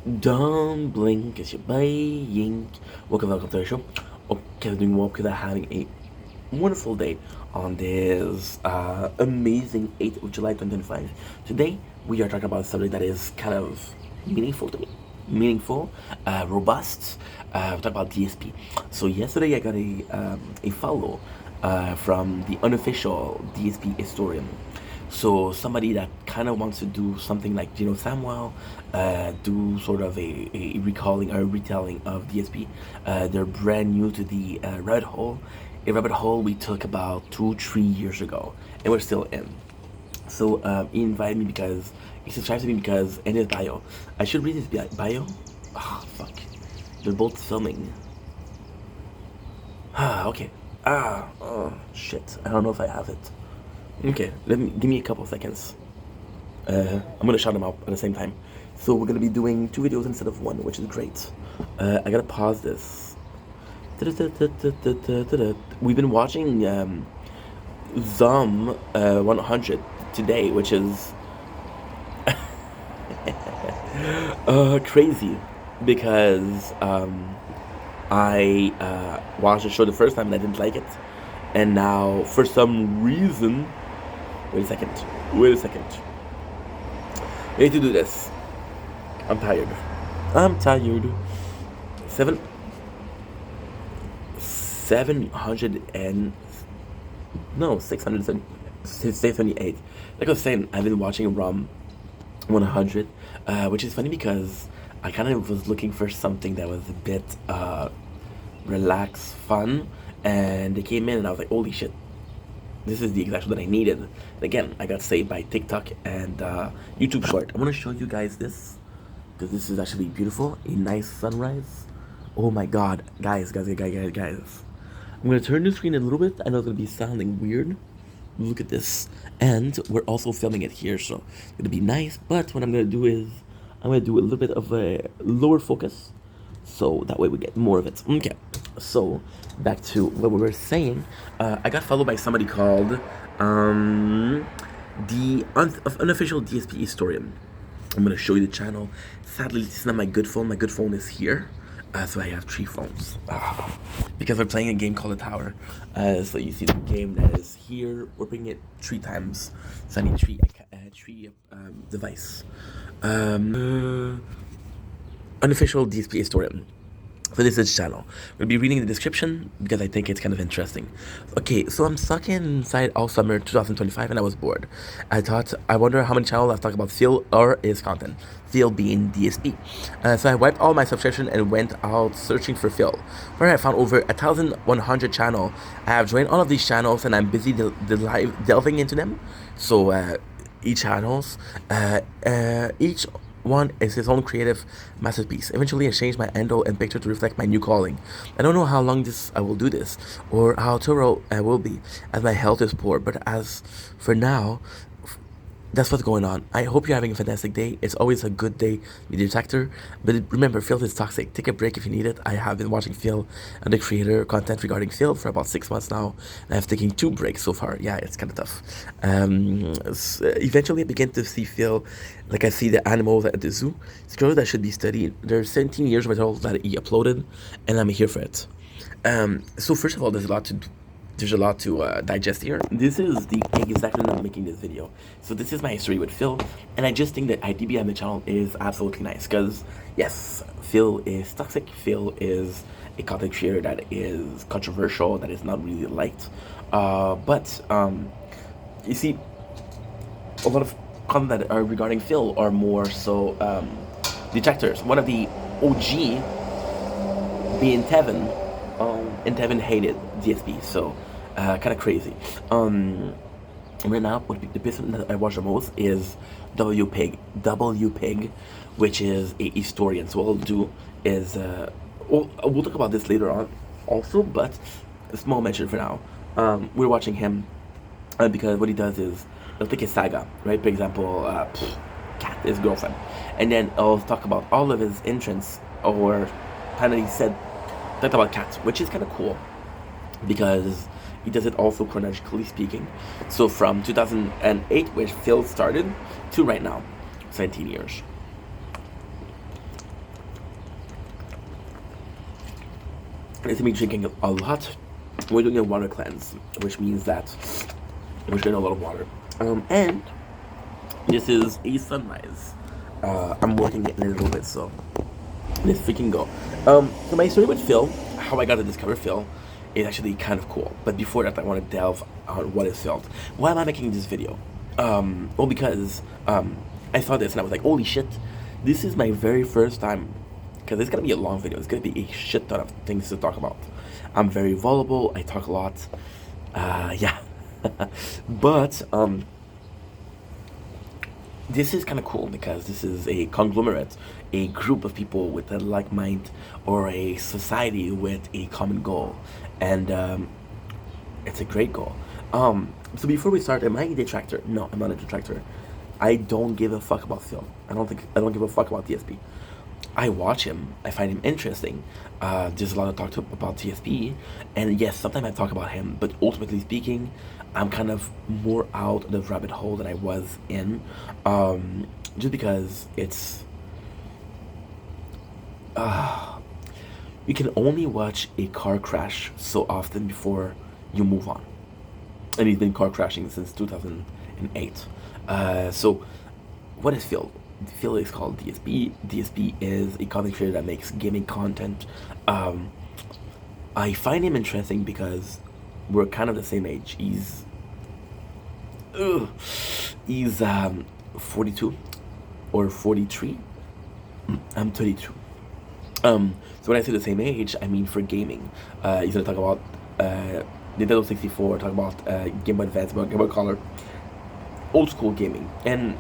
Don't blink as you're buying. Welcome to the show. Okay, doing well because I'm having a wonderful day on this amazing 8th of July 2025. Today, we are talking about a subject that is kind of meaningful to me. Meaningful, robust. We're talking about DSP. So, yesterday I got a follow from the unofficial DSP historian. So somebody that kind of wants to do something like Gino Samuel, do sort of a recalling or a retelling of DSP. They're brand new to the rabbit hole. A rabbit hole we took about 2, 3 years ago, and we're still in. So he invited me because he subscribed to me because in his bio, I should read his bio. Ah, fuck. They're both filming. Ah, okay. Ah, oh, shit. I don't know if I have it. Okay, give me a couple seconds. I'm gonna shout them out at the same time. So we're gonna be doing 2 videos instead of one, which is great. I gotta pause this. We've been watching Zom 100 today, which is crazy because I watched the show the first time and I didn't like it, and now for some reason, wait a second, wait a second. I need to do this. I'm tired. I'm tired. 700 and no 678. Like I was saying, I've been watching Rom 100, which is funny because I kind of was looking for something that was a bit relaxed, fun, and they came in and I was like, holy shit, this is the exact show that I needed. And again, I got saved by TikTok and YouTube Short. I want to show you guys this because this is actually beautiful. A nice sunrise. Oh my god, guys. I'm gonna turn the screen a little bit. I know it's gonna be sounding weird. Look at this, and we're also filming it here, so it's gonna be nice. But what I'm gonna do is I'm gonna do a little bit of a lower focus, so that way we get more of it. Okay, so back to what we were saying. I got followed by somebody called the unofficial DSP historian. I'm gonna show you the channel. Sadly, this is not my good phone. My good phone is here. So I have 3 phones. Because we're playing a game called The Tower. So you see the game that is here. We're bringing it 3 times. So I need three device. Unofficial DSP historian. So this is his channel. We'll be reading the description because I think it's kind of interesting. Okay, so I'm stuck inside all summer 2025 and I was bored. I wonder how many channels I've talked about Phil or his content. Phil being DSP. So I wiped all my subscription and went out searching for Phil, where I found over 1,100 channel. I have joined all of these channels and I'm busy delving into them. So each channels, each one is his own creative masterpiece. Eventually, I changed my handle and picture to reflect my new calling. I don't know how long I will do this, or how thorough I will be, as my health is poor. But as for now, that's what's going on. I hope you're having a fantastic day. It's always a good day with your detector. But remember, Phil is toxic. Take a break if you need it. I have been watching Phil and the creator content regarding Phil for about 6 months now. And I've taken 2 breaks so far. Yeah, it's kind of tough. Eventually, I began to see Phil like I see the animals at the zoo. It's a girl that should be studied. There's 17 years of material that he uploaded, and I'm here for it. So first of all, there's a lot to digest here. This is the exact reason I'm making this video. So this is my history with Phil, and I just think that IDB on the channel is absolutely nice because yes, Phil is toxic. Phil is a content creator that is controversial, that is not really liked. But you see, a lot of content that are regarding Phil are more so detectors. One of the OG being Tevin. And Tevin hated DSP, so kind of crazy. Right now, the person that I watch the most is WPig, which is a historian. So what I'll do is, we'll talk about this later on also, but a small mention for now. We're watching him because what he does is, he'll take a saga, right? For example, Cat, his girlfriend. And then I'll talk about all of his entrance, or kind of talked about Cat, which is kind of cool because he does it also chronologically speaking. So from 2008, where Phil started, to right now, 17 years. It's me drinking a lot. We're doing a water cleanse, which means that we're drinking a lot of water. And this is a sunrise. I'm working it in a little bit, so let's freaking go. So my story with Phil, how I got to discover Phil, is actually kind of cool. But before that, I want to delve on what is Phil. Why am I making this video? Well, because I saw this and I was like, holy shit, this is my very first time. Because it's gonna be a long video. It's gonna be a shit ton of things to talk about. I'm very vulnerable. I talk a lot. Yeah. But this is kind of cool because this is a conglomerate, a group of people with a like mind, or a society with a common goal, and it's a great goal. So before we start, am I a detractor? No, I'm not a detractor. I don't give a fuck about film. I don't give a fuck about TSP. I watch him. I find him interesting. There's a lot of about TSP, and yes, sometimes I talk about him. But ultimately speaking, I'm kind of more out of the rabbit hole than I was in, just because it's you can only watch a car crash so often before you move on. And he's been car crashing since 2008. So, what is Phil? Phil is called DSP. DSP is a content creator that makes gaming content. I find him interesting because we're kind of the same age. He's 42 or 43. I'm 32. So when I say the same age, I mean for gaming. He's gonna talk about Nintendo 64, talk about Game Boy Advance, Game Boy Color, old school gaming. And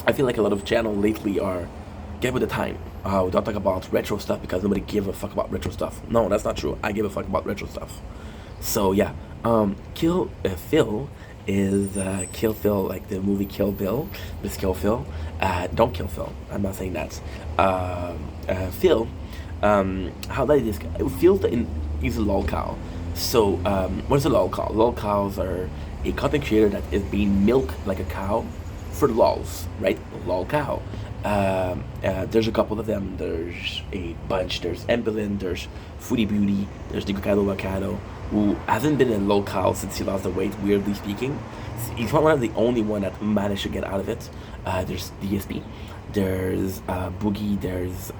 I feel like a lot of channels lately are get with the time. We don't talk about retro stuff because nobody give a fuck about retro stuff. No, that's not true. I give a fuck about retro stuff. So yeah, Kill Phil is Kill Phil, like the movie Kill Bill. This Kill Phil. Don't kill Phil. I'm not saying that. Phil. How that is? Phil is a lolcow. So what is a lolcow? Lolcows are a content creator that is being milked like a cow for lols, right? Lol cow. There's a couple of them. There's a bunch. There's Embelin, there's Foodie Beauty, there's Nikocado Wakado, who hasn't been a lol cow since he lost the weight, weirdly speaking. He's not one of the only one that managed to get out of it. There's DSP, there's Boogie, there's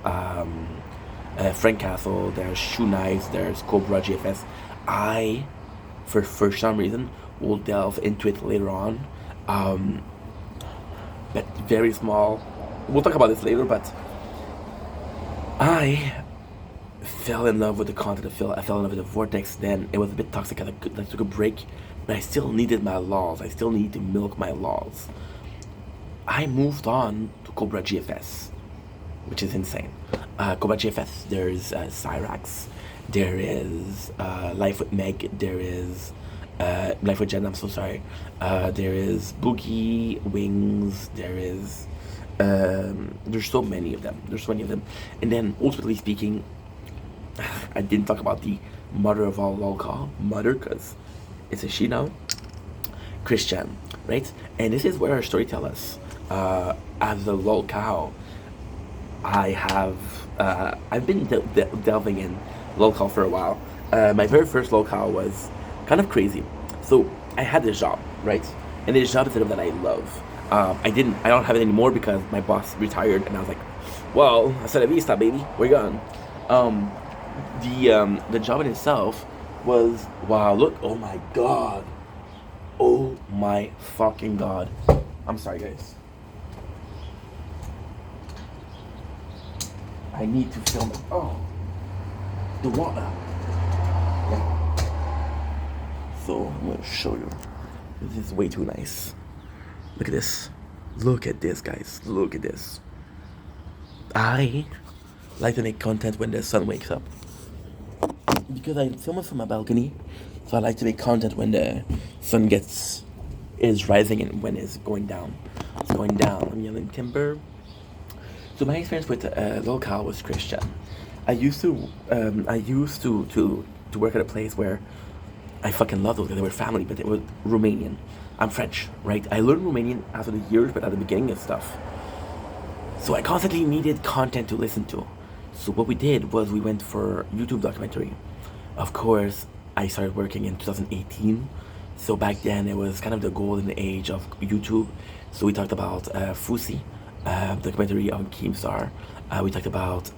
Frank Castle, there's Shoe Knives, there's Cobra GFS. I, for some reason, will delve into it later on. But very small. We'll talk about this later, but I fell in love with the content of Phil. I fell in love with the Vortex. Then it was a bit toxic. I took a break, but I still needed my laws. I still need to milk my laws. I moved on to Cobra GFS, which is insane. Cobra GFS, there's Cyrax, there is Life with Meg, there is Life with Jen, I'm so sorry. There is Boogie, Wings, there's so many of them. There's so many of them. And then, ultimately speaking, I didn't talk about the mother of all lolcow. Mother, because it's a she now. Christian, right? And this is where our story tells us. As a lolcow, I've been delving in lolcow for a while. My very first lolcow was kind of crazy. So I had this job, right? And this job is something that I love. I don't have it anymore because my boss retired, and I was like, well, hasta la vista, baby, we're gone. The job in itself was, wow, look, oh my god. Oh my fucking god. I'm sorry, guys. I need to film it. Oh, the water. Yeah. So I'm gonna show you. This is way too nice. Look at this. Look at this, guys. Look at this. I like to make content when the sun wakes up, because I film it from my balcony. So I like to make content when the sun is rising and when it's going down. It's going down. I'm yelling timber. So my experience with lolcow was Christian. I used to work at a place where I fucking love those guys. They were family, but they were Romanian. I'm French, right? I learned Romanian after the years, but at the beginning of stuff. So I constantly needed content to listen to. So what we did was we went for YouTube documentary. Of course, I started working in 2018. So back then, it was kind of the golden age of YouTube. So we talked about Fusi, documentary on Keemstar. We talked about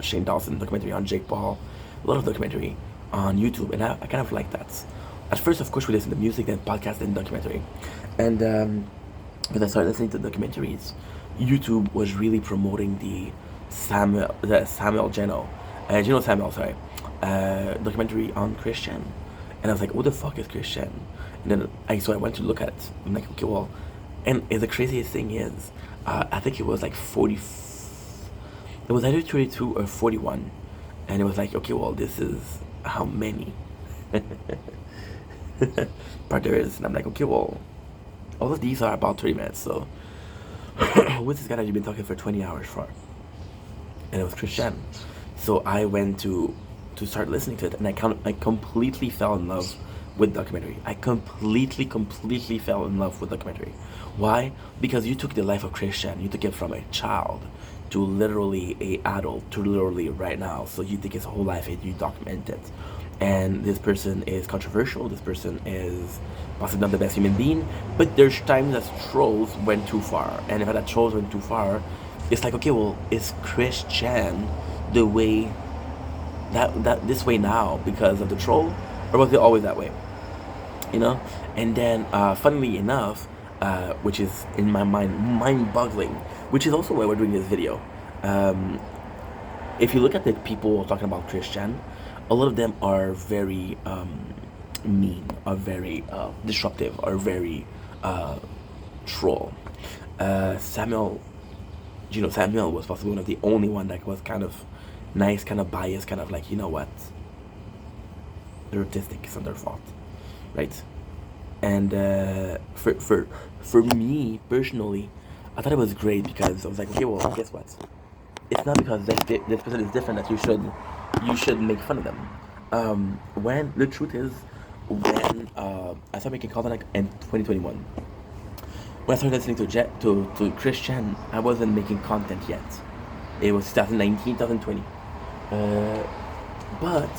Shane Dawson, documentary on Jake Paul. A lot of documentary on YouTube, and I kind of like that. At first, of course, we listened to music, then podcast, then documentary. And when I started listening to documentaries, YouTube was really promoting the Samuel Geno Samuel, sorry, documentary on Christian, and I was like, "What the fuck is Christian?" And then I went to look at it. I'm like, "Okay, well," and the craziest thing is, I think it was like 40. It was either 32 or 41, and it was like, "Okay, well, this is how many." Part there is, and I'm like, "Okay, well, all of these are about 30 minutes, so." With this guy that you've been talking for 20 hours for, and it was Christian. So I went to start listening to it, and I completely fell in love with documentary. I completely fell in love with documentary. Why? Because you took the life of Christian, you took it from a child to literally a adult to literally right now. So you take his whole life and you document it. And this person is controversial. This person is possibly not the best human being, but there's times that trolls went too far. And if that trolls went too far, it's like, okay, well, is Christian the way that this way now because of the troll, or was it always that way? You know? And then, funnily enough, which is in my mind-boggling, which is also why we're doing this video. If you look at the people talking about Christian, a lot of them are very mean, are very disruptive, are very troll. Samuel, Samuel was possibly one of the only one that was kind of nice, kind of biased, kind of like, you know what, they're autistic, it's not their fault, right? And for me personally, I thought it was great because I was like, okay, well, guess what? It's not because this person is different that you should make fun of them. When the truth is, when I started making content like in 2021, when I started listening to Christian, I wasn't making content yet. It was 2019, 2020. But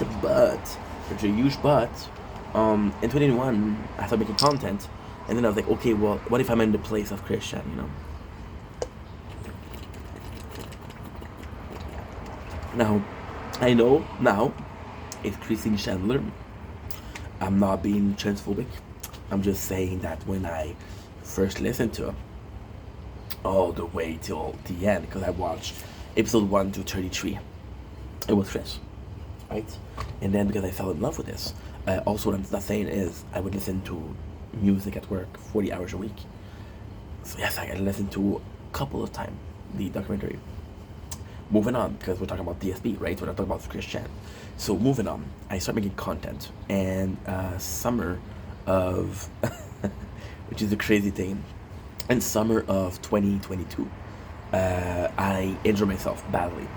there's a huge but. In 2021, I started making content, and then I was like, okay, well, what if I'm in the place of Christian? Now, I know now it's Christine Chandler. I'm not being transphobic. I'm just saying that when I first listened to it, all the way till the end, because I watched episode 1 to 33, it was fresh, right? And then because I fell in love with this, also what I'm not saying is I would listen to music at work 40 hours a week. So yes, I listened to a couple of times the documentary. Moving on, because we're talking about DSP, right? We're not talking about Christian. So moving on, I start making content, and summer of, which is a crazy thing, in summer of 2022, I injured myself badly.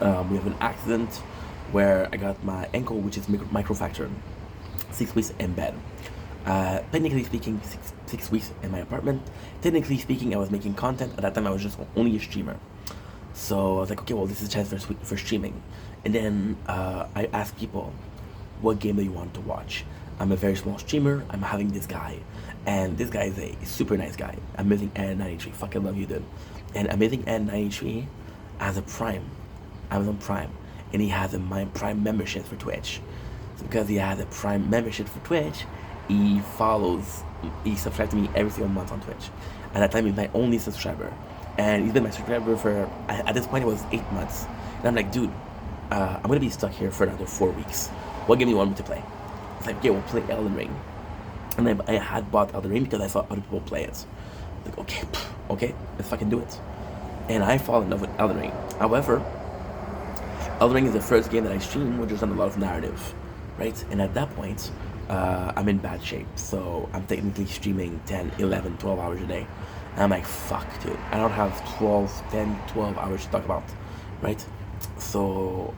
We have an accident where I got my ankle, which is microfractured, 6 weeks in bed. Technically speaking, six weeks in my apartment. Technically speaking, I was making content. At that time, I was just only a streamer. So I was like, okay, well, this is a chance for streaming. And then I asked people, what game do you want to watch? I'm a very small streamer. I'm having this guy. And this guy is a super nice guy. Amazing N93. Fucking love you, dude. And Amazing N93 has a Prime. Amazon Prime. And he has a Prime membership for Twitch. So because he has a Prime membership for Twitch, he subscribes to me every single month on Twitch. And at that time, he's my only subscriber. And he's been my subscriber for, at this point, it was 8 months. And I'm like, dude, I'm going to be stuck here for another 4 weeks. What game do you want me to play? It's like, okay, we'll play Elden Ring. And I had bought Elden Ring because I saw other people play it. Like, okay, let's fucking do it. And I fall in love with Elden Ring. However, Elden Ring is the first game that I stream where there's not a lot of narrative, right? And at that point, I'm in bad shape. So I'm technically streaming 10, 11, 12 hours a day. And I'm like, fuck, dude. I don't have 10, 12 hours to talk about, right? So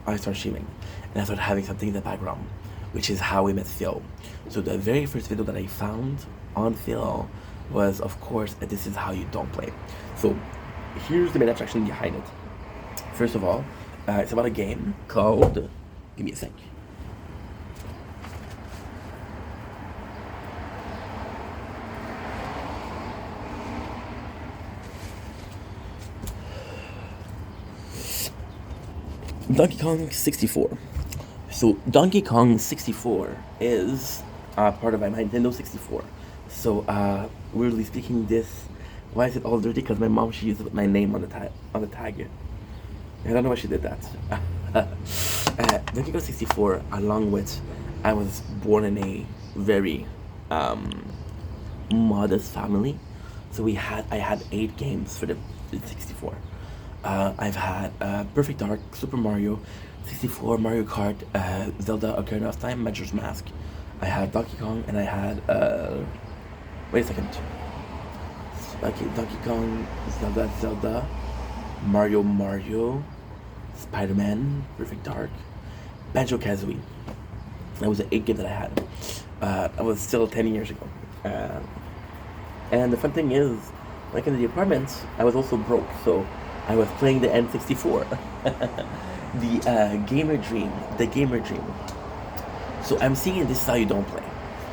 I start streaming. And I started having something in the background, which is how we met Phil. So the very first video that I found on Phil was, of course, This Is How You Don't Play. So here's the main attraction behind it. First of all, it's about a game called Give me a sec. Donkey Kong 64. So Donkey Kong 64 is part of my Nintendo 64. So weirdly speaking, this why is it all dirty? Because my mom she used my name on the tag. I don't know why she did that. Donkey Kong 64, along with I was born in a very modest family, so I had 8 games for the 64. I've had Perfect Dark, Super Mario, 64, Mario Kart, Zelda Ocarina of Time, Majora's Mask. I had Donkey Kong, and I had wait a second. Okay, Donkey Kong, Zelda, Mario, Spider-Man, Perfect Dark, Banjo Kazooie. That was the 8 game that I had. I was still 10 years ago. And the fun thing is, like in the apartment, I was also broke, so I was playing the N64, the gamer dream. So I'm seeing this is how you don't play,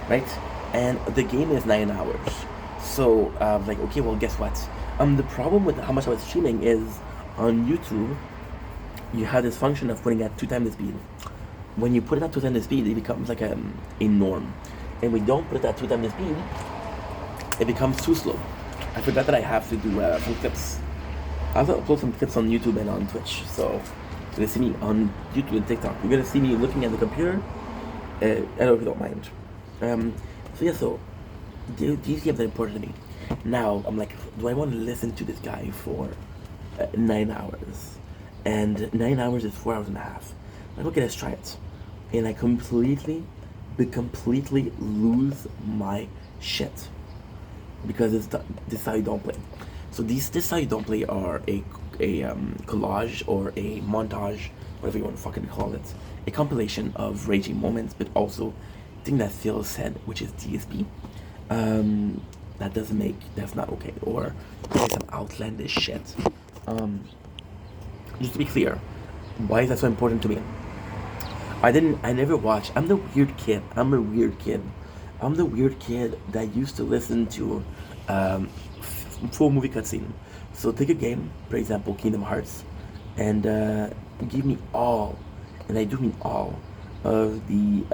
right? And the game is 9 hours. So I was like, okay, well, guess what? The problem with how much I was streaming is on YouTube, you have this function of putting at 2 times the speed. When you put it at 2 times the speed, it becomes like a norm. And we don't put it at 2 times the speed, it becomes too slow. I forgot that I have to do some clips. I'll upload some clips on YouTube and on Twitch. So you're gonna see me on YouTube and TikTok. You're gonna see me looking at the computer. I don't know if you don't mind. So these games are important to me. Now I'm like, do I want to listen to this guy for 9 hours? And 9 hours is 4 hours and a half. Like, okay, let's try it. And I completely lose my shit because this is how you don't play. So this is how you don't play are a collage or a montage, whatever you want to fucking call it, a compilation of raging moments, but also thing that Phil said, which is DSP. That's not okay, or some outlandish shit. Just to be clear, why is that so important to me? I never watched. I'm the weird kid. I'm the weird kid that used to listen to full movie cutscene. So take a game, for example, Kingdom Hearts, and give me all, and I do mean all, of the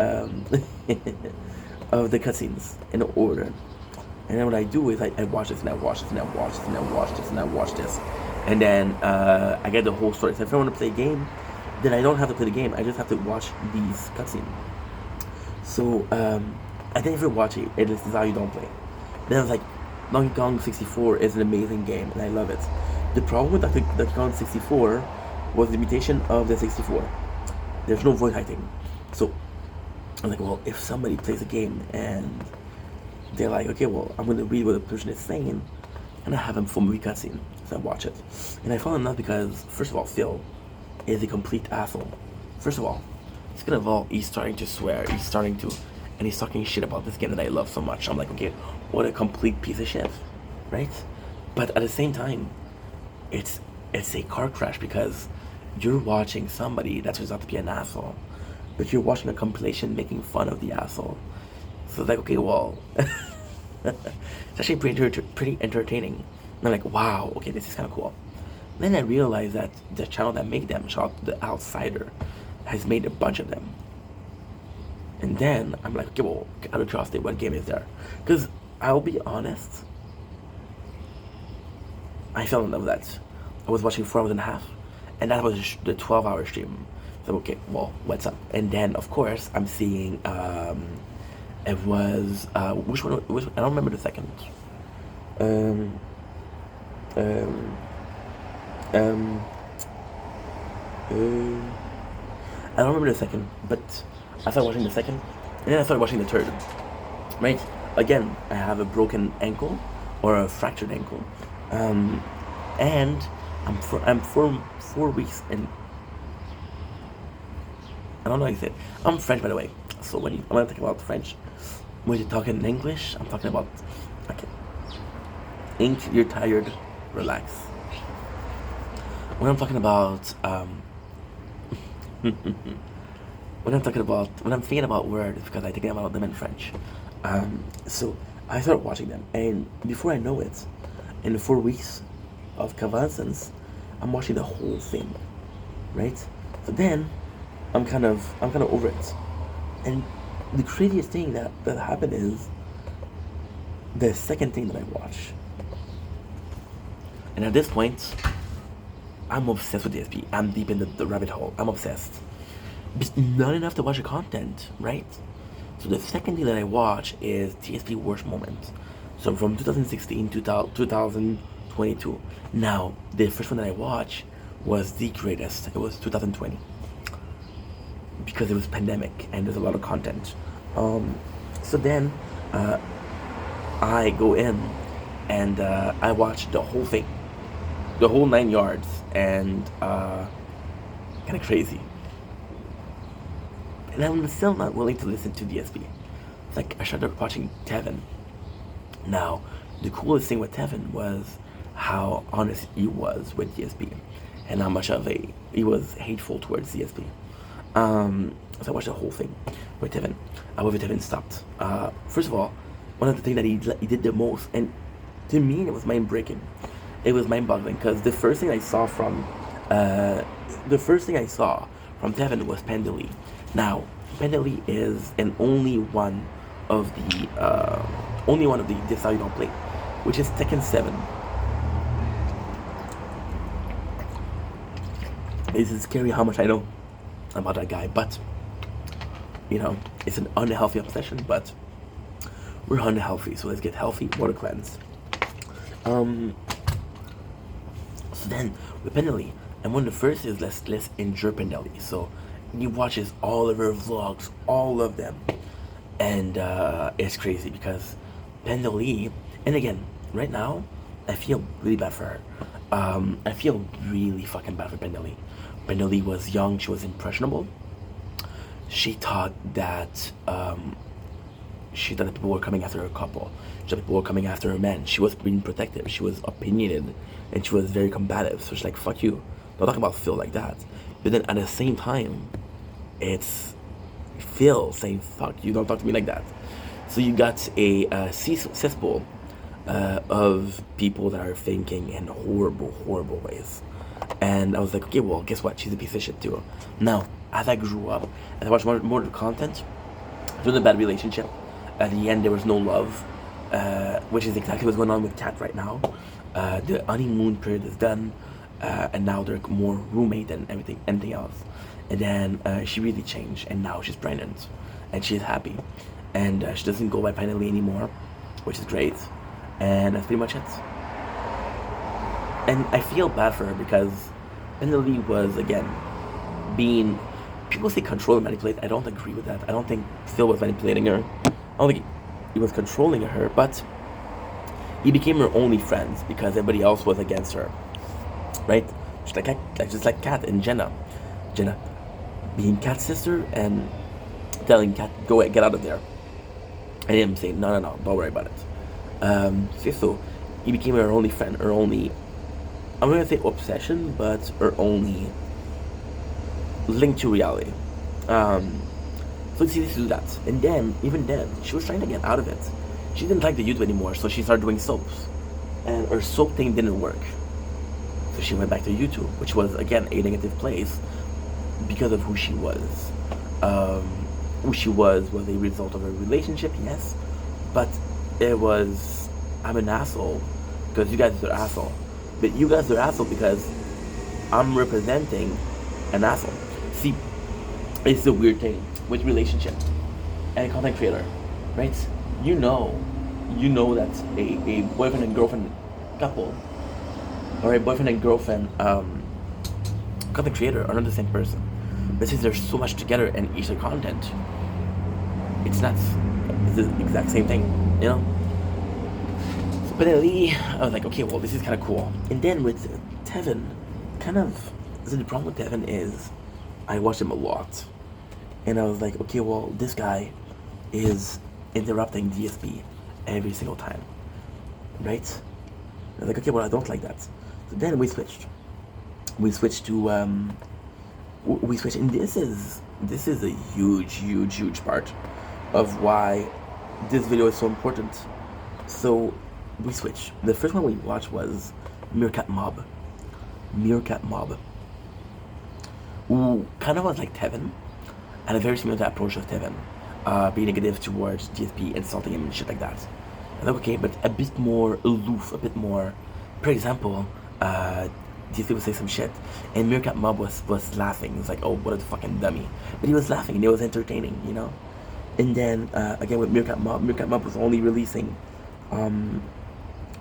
of the cutscenes in order. And then what I do is I watch this and I watch this and I watch this and I watch this and I watch this, and then I get the whole story. So if I want to play a game, then I don't have to play the game. I just have to watch these cutscenes. So I didn't even watch it. This is how you don't play. Then I was like, Donkey Kong 64 is an amazing game and I love it. The problem with Donkey Kong 64 was the imitation of the 64. There's no voice acting. So I'm like, well, if somebody plays a game and they're like, okay, well, I'm going to read what the person is saying, and I have them full movie cutscene, so I watch it. And I fall in love because, first of all, Phil is a complete asshole. First of all, second of all, he's starting to swear, and he's talking shit about this game that I love so much. I'm like, okay, what a complete piece of shit, right? But at the same time, it's a car crash because you're watching somebody that turns out to be an asshole, but you're watching a compilation making fun of the asshole. So it's like, okay, well, it's actually pretty entertaining. And I'm like, wow, okay, this is kind of cool. Then I realized that the channel that made them, shout out to The Outsider, has made a bunch of them. And then I'm like, okay, well, out of curiosity, what game is there? Because I'll be honest, I fell in love with that. I was watching 4 hours and a half, and that was the 12-hour stream. So okay, well, what's up? And then of course I'm seeing it was which one? I don't remember the second. Um, um, um, I don't remember the second, but I started watching the second, and then I started watching the third. Right? Again, I have a broken ankle or a fractured ankle, and I'm 4 weeks in. I don't know how you say it. I'm French, by the way. So when I talk about French, when you're talking in English, I'm talking about, okay, ink, you're tired, relax. When I'm talking about when I'm thinking about words, because I think about them in French. So I started watching them, and before I know it, in 4 weeks of convalescence, I'm watching the whole thing, right? So then, I'm kind of over it, and the craziest thing that happened is the second thing that I watch, and at this point, I'm obsessed with DSP. I'm deep in the rabbit hole. I'm obsessed. But not enough to watch the content, right? So the second thing that I watch is TSP Worst Moment. So from 2016 to 2022. Now, the first one that I watched was the greatest. It was 2020 because it was pandemic and there's a lot of content. So then I go in and I watch the whole thing, the whole 9 yards, and kind of crazy. And I'm still not willing to listen to DSP. It's like I started watching Tevin. Now, the coolest thing with Tevin was how honest he was with DSP, and how much of a he was hateful towards DSP. So I watched the whole thing with Tevin. However, Tevin stopped. First of all, one of the things that he did the most, and to me it was mind breaking. It was mind boggling because the first thing I saw from Tevin was Pendley. Now, Pendley is an only one of the This How You Don't Play, which is Tekken 7. It's scary how much I know about that guy, but it's an unhealthy obsession. But we're unhealthy, so let's get healthy. Water cleanse. So then with Pendley, and one of the first is let's enjoy Pendley. So he watches all of her vlogs, all of them, and it's crazy because Pendley, and again, right now, I feel really bad for her. I feel really fucking bad for Pendley. Pendley was young, she was impressionable. She thought that people were coming after her couple. She thought people were coming after her men. She was being protective. She was opinionated, and she was very combative. So she's like, "Fuck you! Don't talk about Phil like that." But then at the same time, it's Phil saying, "Fuck you! Don't talk to me like that." So you got a cesspool of people that are thinking in horrible, horrible ways. And I was like, okay, well, guess what? She's a piece of shit too. Now, as I grew up, as I watched more of the content, it was a bad relationship. At the end, there was no love, which is exactly what's going on with Kat right now. The honeymoon period is done, and now they're more roommate than anything else. And then she really changed, and now she's pregnant, and she's happy, and she doesn't go by Pinelli anymore, which is great, and that's pretty much it. And I feel bad for her because Pinelli was again being, people say control and manipulate. I don't agree with that. I don't think Phil was manipulating her. I don't think he was controlling her, but he became her only friends because everybody else was against her, right? Just like Kat and Jenna being Kat's sister and telling Kat, go get out of there, and him saying, no, don't worry about it. So he became her only friend, her only, I'm not gonna say obsession, but her only link to reality. So it's easy to do that. And then, even then, she was trying to get out of it. She didn't like the YouTube anymore, so she started doing soaps. And her soap thing didn't work. So she went back to YouTube, which was, again, a negative place because of who she was. Who she was a result of a relationship, yes. But it was, I'm an asshole because you guys are asshole. But you guys are asshole because I'm representing an asshole. See, it's a weird thing with relationship and content creator, right? You know that a boyfriend and girlfriend couple or a boyfriend and girlfriend content creator are not the same person. But since they're so much together and each their content, it's nuts. It's the exact same thing, you know? So, but I was like, okay, well, this is kind of cool. And then with Tevin, so the problem with Tevin is I watched him a lot. And I was like, okay, well, this guy is interrupting DSP every single time, right? I was like, okay, well, I don't like that. So then we switched. We switched, and this is this is a huge part of why this video is so important. So we switch. The first one we watched was Meerkat Mob. Meerkat Mob, who kind of was like Tevin, and a very similar approach of Tevin, being negative towards DSP, insulting him and shit like that. And like, okay, but a bit more aloof, a bit more. For example, DSP would say some shit, and Meerkat Mob was laughing. He was like, "Oh, what a fucking dummy!" But he was laughing, and it was entertaining, you know. And then again with Meerkat Mob was only releasing.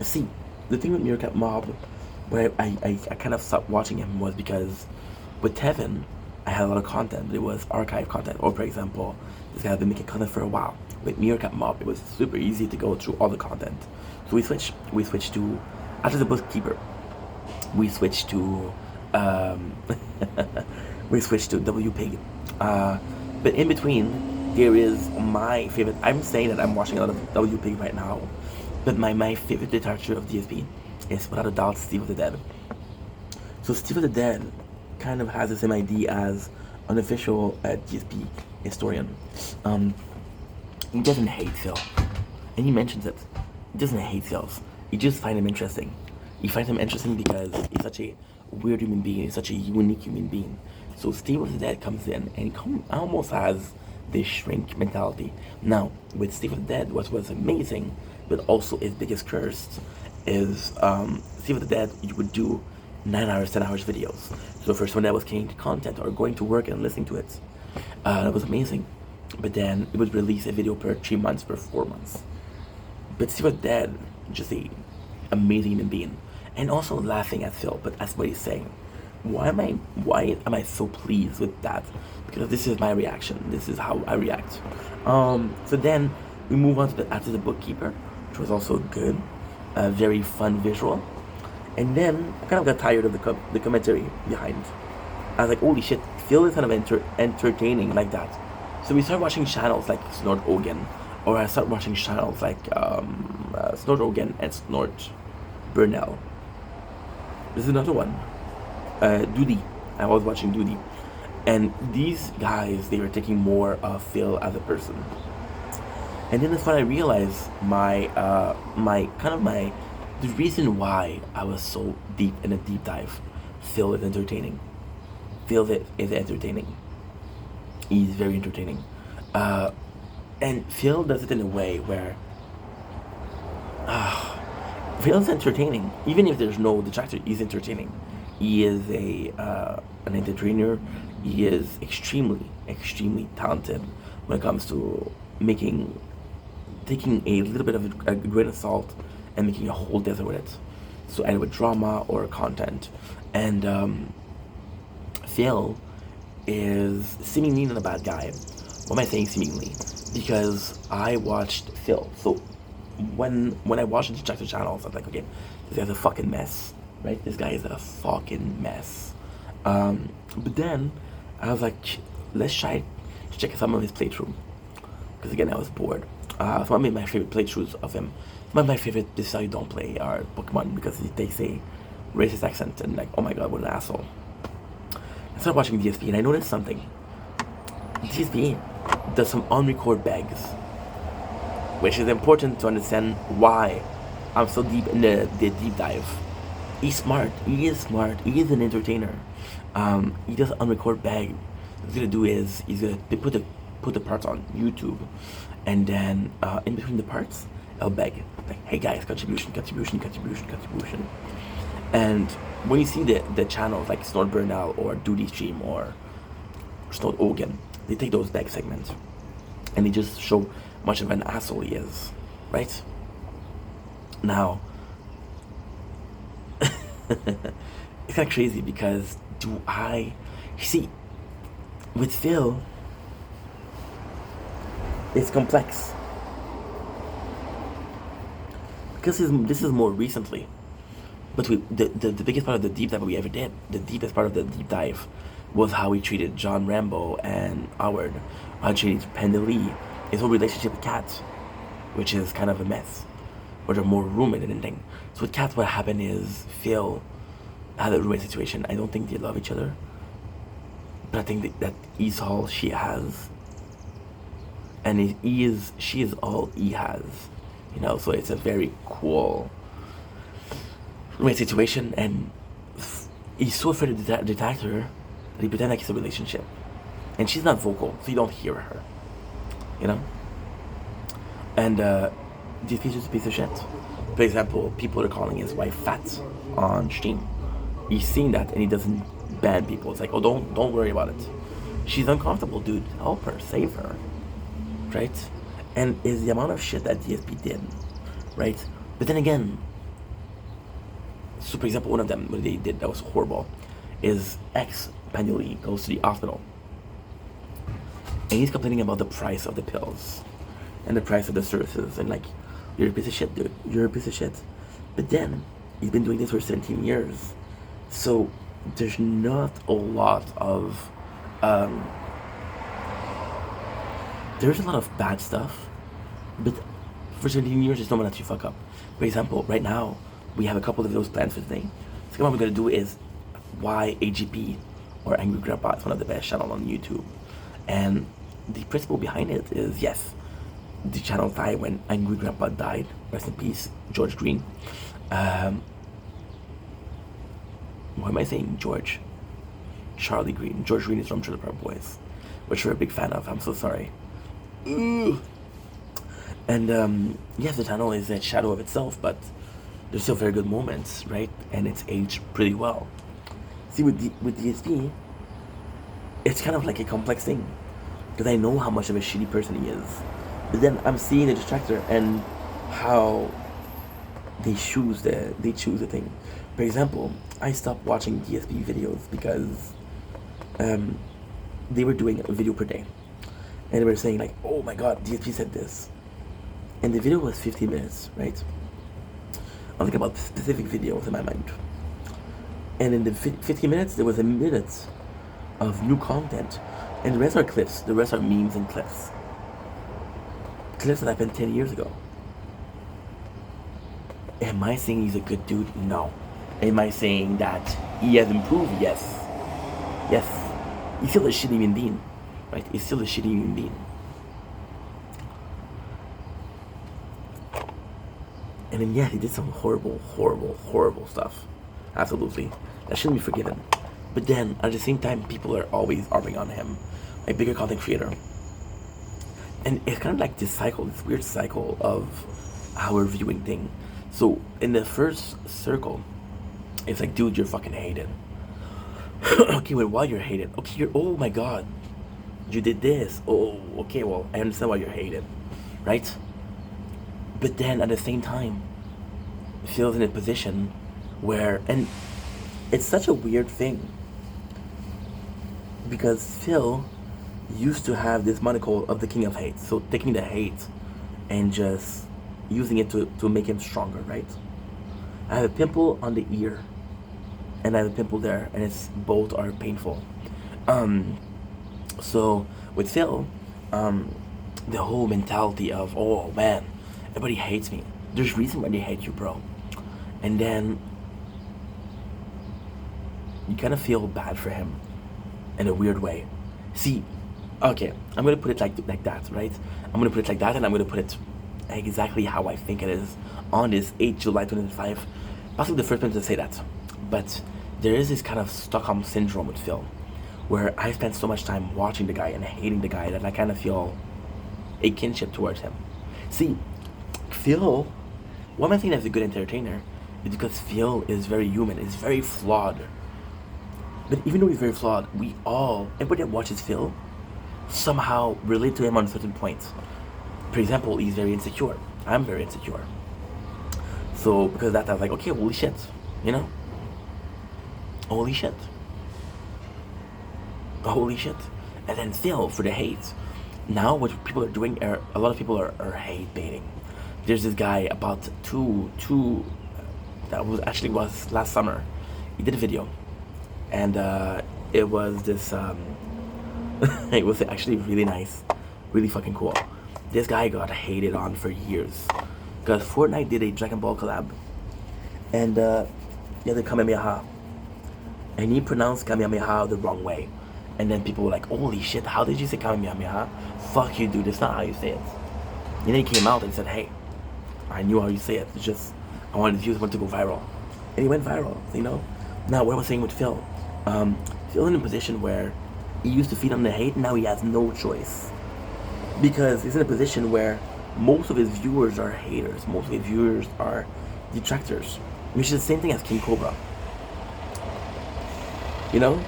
See, the thing with Meerkat Mob, where I kind of stopped watching him was because with Tevin, I had a lot of content, but it was archive content. Or for example, this guy had been making content for a while. With Meerkat Mob, it was super easy to go through all the content. So we switched to, after the bookkeeper, we switched to we switched to WPig. But in between, there is my favorite. I'm saying that I'm watching a lot of WPig right now, but my favorite departure of DSP is without a doubt Steve of the Dead. So Steve of the Dead kind of has the same idea as an official DSP historian. He doesn't hate Phil, and he mentions it. He doesn't hate Phil. He just finds him interesting. He finds him interesting because he's such a weird human being. He's such a unique human being. So Steve of the Dead comes in and almost has this shrink mentality. Now, with Steve of the Dead, what was amazing, but also his biggest curse, is Steve of the Dead, you would do 9 hours, 10 hours videos. So for someone that was getting content or going to work and listening to it, that was amazing. But then it would release a video per 3 months, per 4 months. But Steve of the Dead, just a amazing human being. And also laughing at Phil, but that's what he's saying. Why am I so pleased with that? Because this is my reaction. This is how I react. So then we move on to after the bookkeeper, which was also good, a very fun visual. And then I kind of got tired of the commentary behind. I was like, holy shit, Phil is kind of entertaining like that. So we started watching channels like Snort Ogan, or I started watching channels like Snort Ogan and Snort Burnell. This is another one. Doody. I was watching Doody. And these guys, they were taking more of Phil as a person. And then that's when I realized the reason why I was so deep in a deep dive. Phil is entertaining. Phil is entertaining. He's very entertaining. And Phil does it in a way where Phil's entertaining. Even if there's no detractor, he's entertaining. He is an entertainer. He is extremely talented when it comes to taking a little bit of a grain of salt and making a whole desert with it. So either with drama or content. And Phil is seemingly not a bad guy. Why am I saying seemingly? Because I watched Phil. So when I watched the detractor channels, I was like, okay, this guy's a fucking mess. Right? This guy is a fucking mess. But then I was like, let's try to check some of his playthrough. Because again, I was bored. Some of my favorite playthroughs of him, some of my favorite This Is How You Don't Play are Pokemon, because he takes a racist accent and like, oh my god, what an asshole. I started watching DSP and I noticed something. DSP does some on-record begs, which is important to understand why I'm so deep in the deep dive. He's smart. He is smart. He is an entertainer. He does unrecord bag. What he's gonna do is he's gonna put the parts on YouTube, and then in between the parts, I'll beg like, "Hey guys, contribution." And when you see the channels like Snort Burnell or Doody Stream or Snort Ogan, they take those beg segments and they just show much of an asshole he is, right? Now. It's kind of crazy because you see, with Phil, it's complex because this is more recently. But the biggest part of the deep dive we ever did, the deepest part of the deep dive, was how he treated John Rambo and Howard, how he treated Pendeley, his whole relationship with Kat, which is kind of a mess. Or they're more roommate than anything. So with Kat, what happened is Phil had a roommate situation. I don't think they love each other, but I think that is all she has, and she is all he has, you know. So it's a very cool situation, and he's so afraid to detect her that he pretends like it's a relationship, and she's not vocal, so you don't hear her, you know. And this is just a piece of shit. For example, people are calling his wife fat on stream. He's seen that and he doesn't ban people. It's like, oh, don't worry about it. She's uncomfortable, dude. Help her, save her, right? And is the amount of shit that DSP did, right? But then again, so for example, one of them, what they did that was horrible, is ex Panuli goes to the hospital, and he's complaining about the price of the pills, and the price of the services, and like, you're a piece of shit, dude. You're a piece of shit. But then he's been doing this for 17 years, so there's not a lot of there's a lot of bad stuff, but for 17 years, there's no one that you fuck up. For example, right now, we have a couple of those plans for today. So what we're gonna do is why AGP or Angry Grandpa is one of the best channels on YouTube. And the principle behind it is, yes, the channel died when Angry Grandpa died. Rest in peace, George Green. What am I saying? Charlie Green. George Green is from Trailer Park Boys, which you're a big fan of. I'm so sorry. Ooh. And yes, the channel is a shadow of itself, but there's still very good moments, right? And it's aged pretty well. See, with DSP, it's kind of like a complex thing, because I know how much of a shitty person he is, but then I'm seeing the distractor and how they choose the thing. For example, I stopped watching DSP videos because they were doing a video per day, and they were saying like, oh my god, DSP said this, and the video was 15 minutes, right? I'm thinking about specific videos in my mind, and in the 15 minutes there was a minute of new content, and the rest are clips. The rest are memes and clips that happened 10 years ago. Am I saying he's a good dude? No. Am I saying that he has improved? Yes. He's still a shitty human being, right? He's still a shitty human being. And then yeah, he did some horrible stuff. Absolutely. That shouldn't be forgiven. But then at the same time, people are always arguing on him, like bigger content creator. And it's kind of like this weird cycle of how we're viewing things. So in the first circle, it's like, dude, you're fucking hated. Okay, well, why you're hated? Okay, oh my god, you did this. Oh, okay, well, I understand why you're hated, right? But then at the same time, Phil's in a position where, and it's such a weird thing, because Phil used to have this moniker of the king of hate. So taking the hate and just using it to make him stronger, right? I have a pimple on the ear, and I have a pimple there, and it's both are painful. So with Phil, the whole mentality of, oh man, everybody hates me. There's reason why they hate you, bro. And then you kind of feel bad for him in a weird way. See, okay, I'm gonna put it like that, right? I'm gonna put it like that, and I'm gonna put it exactly how I think it is on this 8 July 2005. Possibly the first person to say that, but there is this kind of Stockholm syndrome with Phil, where I spent so much time watching the guy and hating the guy that I kind of feel a kinship towards him. See, Phil, one of the things that's a good entertainer is because Phil is very human, is very flawed. But even though he's very flawed, everybody that watches Phil somehow relate to him on certain points. For example, he's very insecure. I'm very insecure. So because of that, I was like, okay, holy shit, you know? Holy shit. And then Phil, for the hate. Now what people are doing, a lot of people are hate baiting. There's this guy about that was last summer. He did a video, and it was this it was actually really nice, really fucking cool. This guy got hated on for years because Fortnite did a Dragon Ball collab, and the Kamehameha, and he pronounced Kamehameha the wrong way, And then people were like, holy shit, how did you say Kamehameha? Fuck you, dude, that's not how you say it. And then he came out and said, hey, I knew how you say it. It's just, I wanted his views to go viral. And he went viral, you know? Now, what I was saying with Phil, Phil's in a position where he used to feed on the hate, now he has no choice. Because he's in a position where most of his viewers are haters, most of his viewers are detractors. Which is the same thing as King Cobra. You know?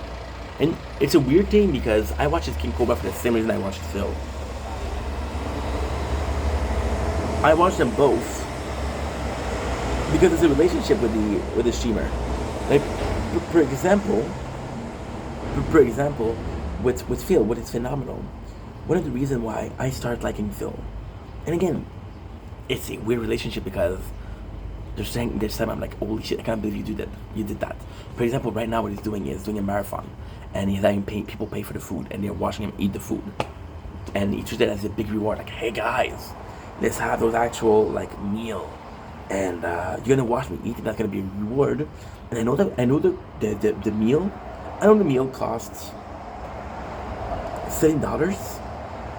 And it's a weird thing because I watch his King Cobra for the same reason I watch Phil. I watch them both because it's a relationship with the streamer. Like, for example, with Phil, what is phenomenal. One of the reasons why I started liking Phil, and again, it's a weird relationship because there's time I'm like, holy shit, I can't believe you did that. For example, right now what he's doing is doing a marathon, and he's having people pay for the food, and they're watching him eat the food, and he treats it as a big reward. Like, hey guys, let's have those actual like meal, and you're gonna watch me eat, and that's gonna be a reward. And I know the meal. I know the meal costs $7,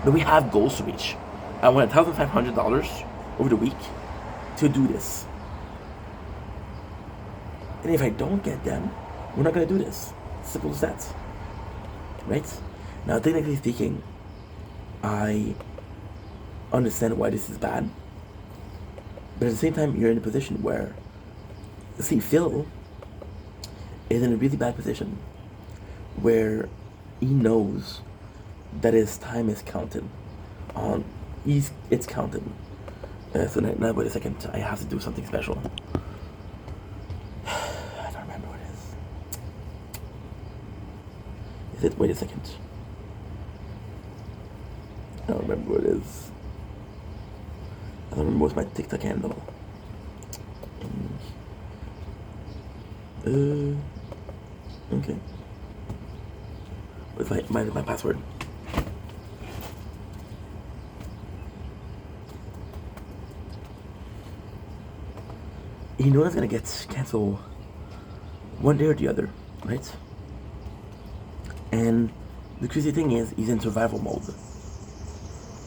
but we have goals to reach. I want $1,500 over the week to do this. And if I don't get them, we're not gonna do this. Simple as that. Right? Now, technically speaking, I understand why this is bad. But at the same time, you're in a position where, see, Phil is in a really bad position where he knows that his time is counted. It's counted. So now, wait a second. I have to do something special. I don't remember what it is. Is it? Wait a second. I don't remember what it is. I don't remember what's my TikTok handle. Okay. What's my password? You know it's gonna get canceled one day or the other, right? And the crazy thing is, he's in survival mode.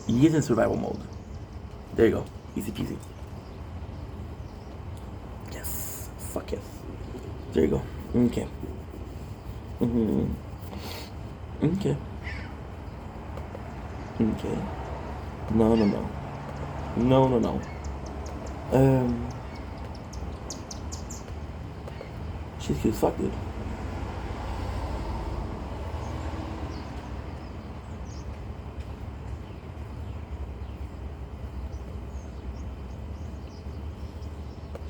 He is in survival mode. There you go. Easy peasy. Yes. Fuck yes. There you go. Okay. Okay. Okay. No. She's cute as fuck, dude.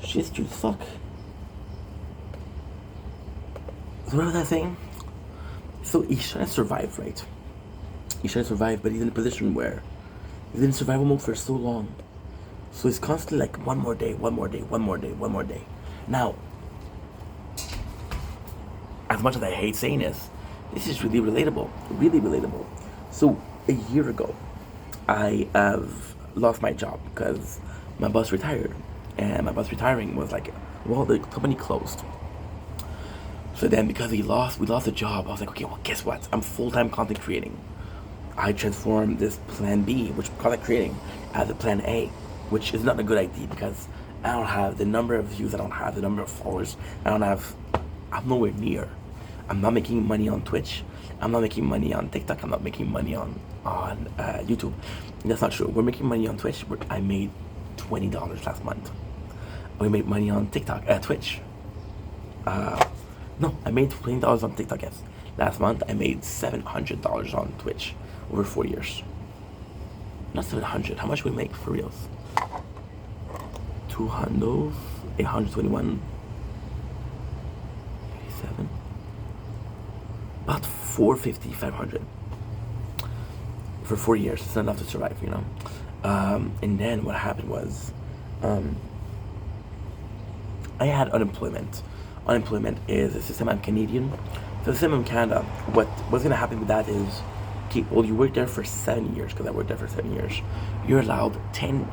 She's cute as fuck. So what was I saying? So he's trying to survive, right? He's trying to survive, but he's in a position where he's in survival mode for so long. So he's constantly like, one more day. Now, as much as I hate saying this is really relatable. So a year ago, I have lost my job because my boss retired, and my boss retiring was like, well, the company closed. So then, because we lost the job, I was like, okay, well, guess what? I'm full-time content creating. I transformed this plan B, which content creating, as a plan A, which is not a good idea because I don't have the number of views, I don't have the number of followers, I'm nowhere near. I'm not making money on Twitch. I'm not making money on TikTok. I'm not making money on YouTube. That's not true. We're making money on Twitch. I made $20 last month. We made money on TikTok, Twitch. No, I made $20 on TikTok, yes. Last month, I made $700 on Twitch over 4 years. Not 700. How much we make for reals? 200, 821, 87. About 450, 500 for 4 years. It's not enough to survive, you know. And then what happened was, I had unemployment. Unemployment is a system. I'm Canadian, so the system in Canada. What's gonna happen with that is, okay, well, you work there for 7 years because I worked there for 7 years. You're allowed 10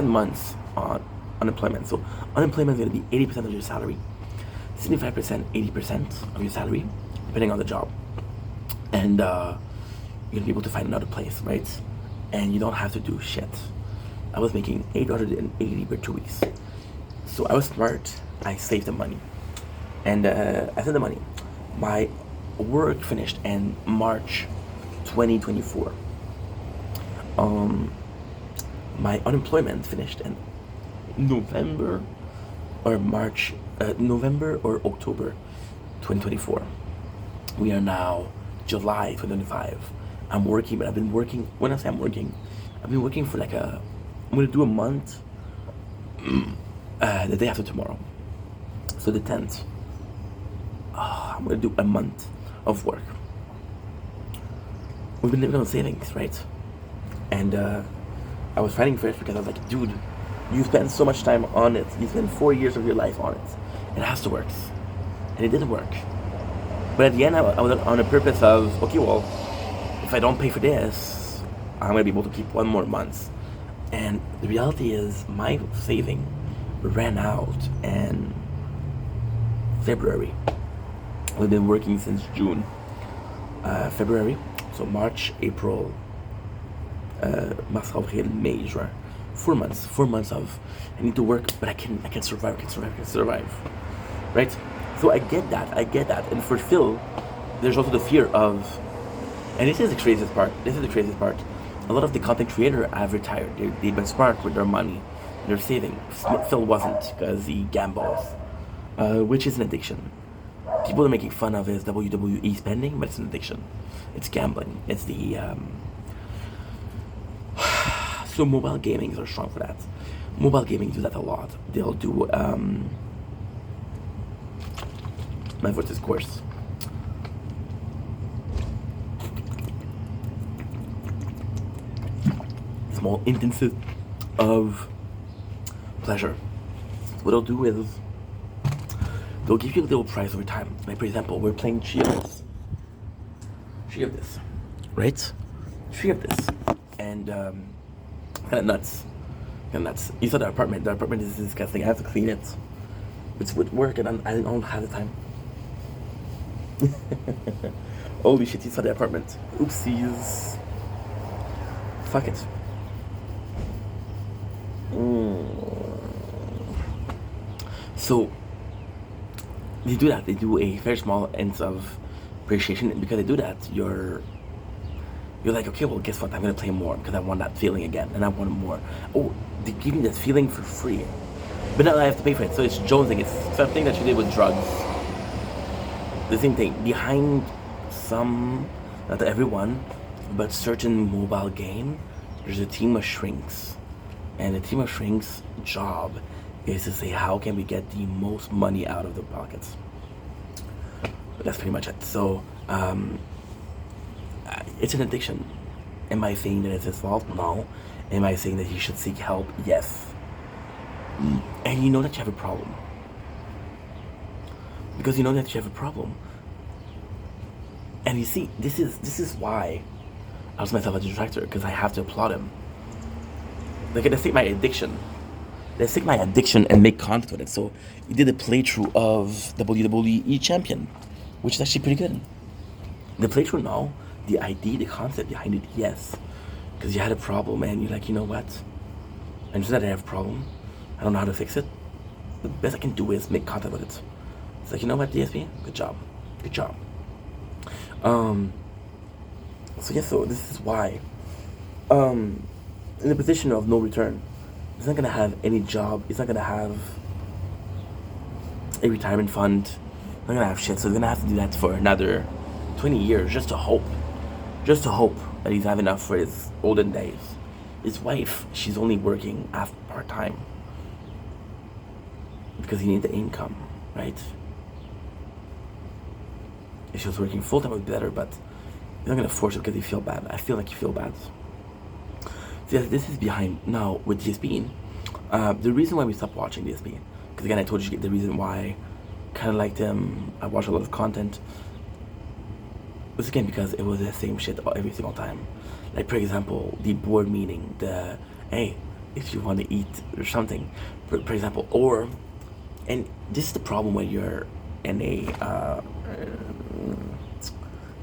months on unemployment. So unemployment is gonna be 80% of your salary. 75%, 80% of your salary, depending on the job. And you're gonna be able to find another place, right? And you don't have to do shit. I was making 880 per 2 weeks. So I was smart. I saved the money. And I saved the money. My work finished in March 2024. My unemployment finished in November or November or October 2024. We are now July 2025. I'm working, but I've been working. When I say I'm working, I've been working for I'm gonna do a month the day after tomorrow. So the 10th. I'm gonna do a month of work. We've been living on savings, right? And I was fighting for it because I was like, dude, you spent so much time on it. You spent 4 years of your life on it. It has to work. And it didn't work. But at the end, I was on a purpose of, okay, well, if I don't pay for this, I'm going to be able to keep 1 more month. And the reality is my saving ran out in February. We've been working since June. February, so March, April, Mars, Avril, May, Juin. 4 months. 4 months of I need to work, but I can survive. Right? So I get that. And for Phil, there's also the fear of, and this is the craziest part. A lot of the content creators have retired. They've been smart with their money. They're saving. Phil wasn't because he gambles, which is an addiction. People are making fun of his WWE spending, but it's an addiction. It's gambling. It's the so mobile gaming are strong for that. Mobile gaming do that a lot. They'll do my voice is coarse. Small instances of pleasure. What they'll do is they'll give you a little prize over time. Like for example, we're playing Tree of this, right? Tree of this, and kind of nuts. You saw the apartment. The apartment is disgusting. I have to clean it. It's with work, and I don't have the time. Holy shit! You saw the apartment. Oopsies. Fuck it. So they do that. They do a very small inch of appreciation, and because they do that, you're like, okay, well, guess what? I'm gonna play more because I want that feeling again, and I want more. Oh, they give me that feeling for free, but now I have to pay for it. So it's jonesing. It's something that you did with drugs. The same thing behind some, not everyone, but certain mobile game. There's a team of shrinks, and the team of shrinks' job is to say, how can we get the most money out of their pockets? But that's pretty much it. So it's an addiction. Am I saying that it's his fault? No. Am I saying that he should seek help? Yes. And you know that you have a problem. Because you know that you have a problem. And you see, this is why I was myself a detractor, because I have to applaud him. Like, let's take my addiction. Let's take my addiction and make content with it. So he did a playthrough of WWE Champion, which is actually pretty good. The playthrough now, the idea, the concept behind it, yes. Because you had a problem and you're like, you know what? I understand that I have a problem. I don't know how to fix it. The best I can do is make content with it. It's like, you know what, DSP? Good job. So this is why. In the position of no return, he's not gonna have any job. He's not gonna have a retirement fund. He's not gonna have shit. So he's gonna have to do that for another 20 years just to hope that he's have enough for his olden days. His wife, she's only working part-time because he needs the income, right? If she was working full-time, it would be better, but he's not gonna force it because he feel bad. I feel like you feel bad. So yes, this is behind now with DSP. The reason why we stopped watching DSP, because again, I told you the reason why I kind of liked him. I watched a lot of content. Was again because it was the same shit every single time. Like for example, the board meeting, the hey, if you want to eat or something, for example, and this is the problem when you're in a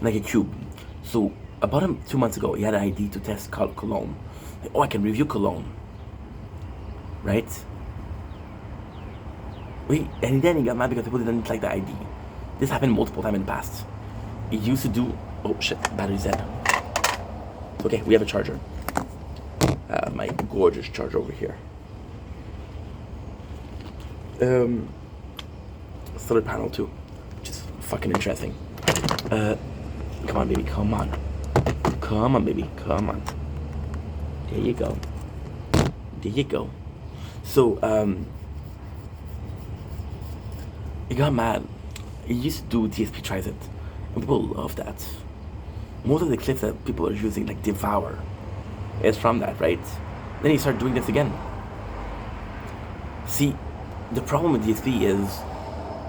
like a cube. So about 2 months ago, he had an ID to test cologne. Like, oh, I can review cologne, right? Wait, and then he got mad because people didn't like the ID. This happened multiple times in the past. He used to do. Oh shit, battery's dead. Okay, we have a charger. My gorgeous charger over here. Solar panel too, which is fucking interesting. Come on, baby, come on. Come on, baby, come on. There you go. There you go. So, he got mad. He used to do DSP Tries It, and people love that. Most of the clips that people are using, like Devour, is from that, right? Then he started doing this again. See, the problem with DSP is,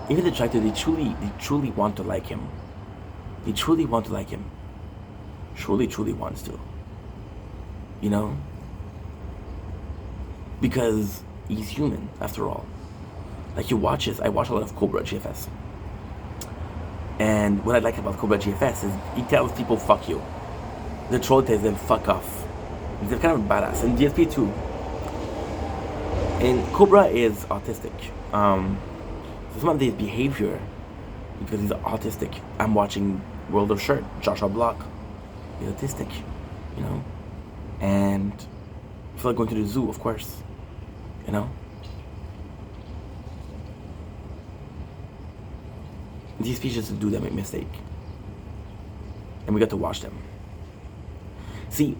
even the director, they truly want to like him. They truly want to like him. Truly wants to. You know? Because he's human, after all. Like, I watch a lot of Cobra GFS. And what I like about Cobra GFS is he tells people, fuck you. The troll tells them, fuck off. They're kind of badass. And DSP too. And Cobra is autistic. So some of his behavior, because he's autistic. I'm watching World of Shirt, Joshua Block. He's autistic, you know? And I feel like going to the zoo, of course. You know? These speeches do that make mistake. And we got to watch them. See,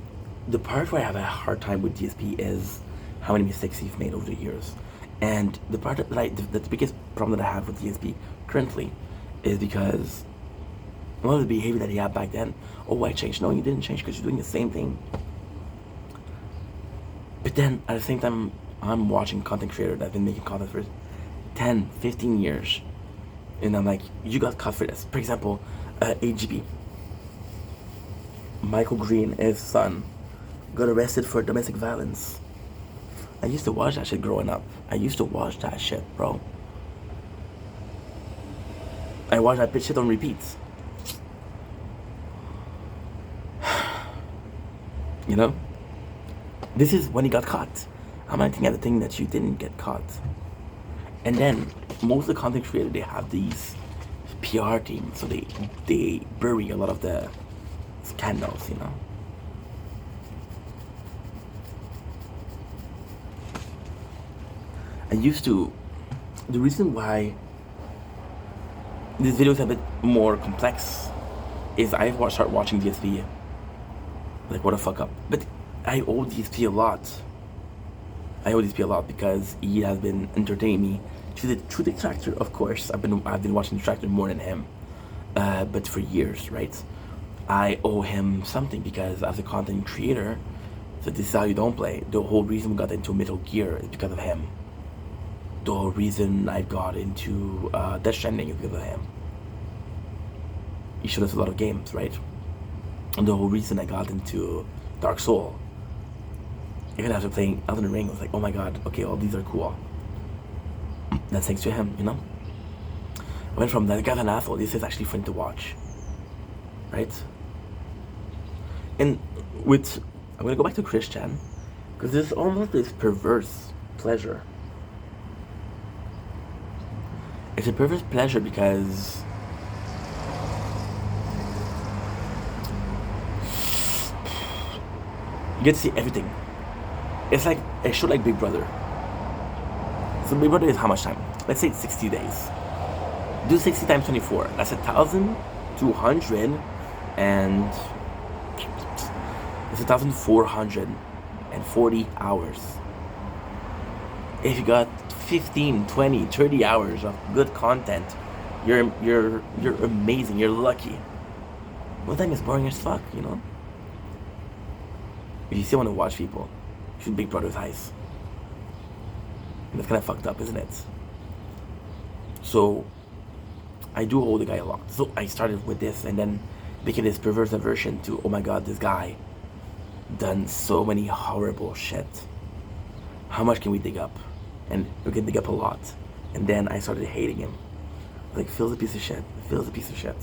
the part where I have a hard time with DSP is how many mistakes he's made over the years. And the part that the biggest problem that I have with DSP currently is because a lot of the behavior that he had back then, oh, I changed. No, you didn't change because you're doing the same thing. But then, at the same time, I'm watching content creators that have been making content for 10, 15 years. And I'm like, you got caught for this. For example, AGP. Michael Green, his son, got arrested for domestic violence. I used to watch that shit growing up. I used to watch that shit, bro. I watched that bitch shit on repeat. You know? This is when he got caught. I'm not thinking of the thing that you didn't get caught. And then, most of the content creators, they have these PR teams, so they bury a lot of the scandals, you know? The reason why this video is a bit more complex is I start watching DSP, like, what the fuck up. But I owe DSP a lot. I owe DSP a lot because he has been entertaining me through the Extractor, of course. I've been watching Extractor more than him, but for years, right? I owe him something because as a content creator, so this is how you don't play. The whole reason we got into Metal Gear is because of him. The whole reason I got into Death Stranding is because of him. He showed us a lot of games, right? And the whole reason I got into Dark Soul, even after playing Elden Ring, I was like, oh my god, okay, all these are cool. That's thanks to him, you know? I went from that guy's an asshole, this is actually fun to watch. Right? And I'm gonna go back to Christian, because there's almost this perverse pleasure. It's a perverse pleasure because you get to see everything. It's like a show like Big Brother. So Big Brother is how much time? Let's say it's 60 days. Do 60 times 24. That's 1,200 and it's 1,440 hours. If you got 15, 20, 30 hours of good content, you're amazing, you're lucky. One time is boring as fuck, you know? If you still want to watch people, shoot Big Brother's eyes. And that's kind of fucked up, isn't it? So, I do owe the guy a lot. So I started with this and then became this perverse aversion to, oh my god, this guy done so many horrible shit. How much can we dig up? And we can dig up a lot. And then I started hating him. Like, Phil's a piece of shit. Phil's a piece of shit.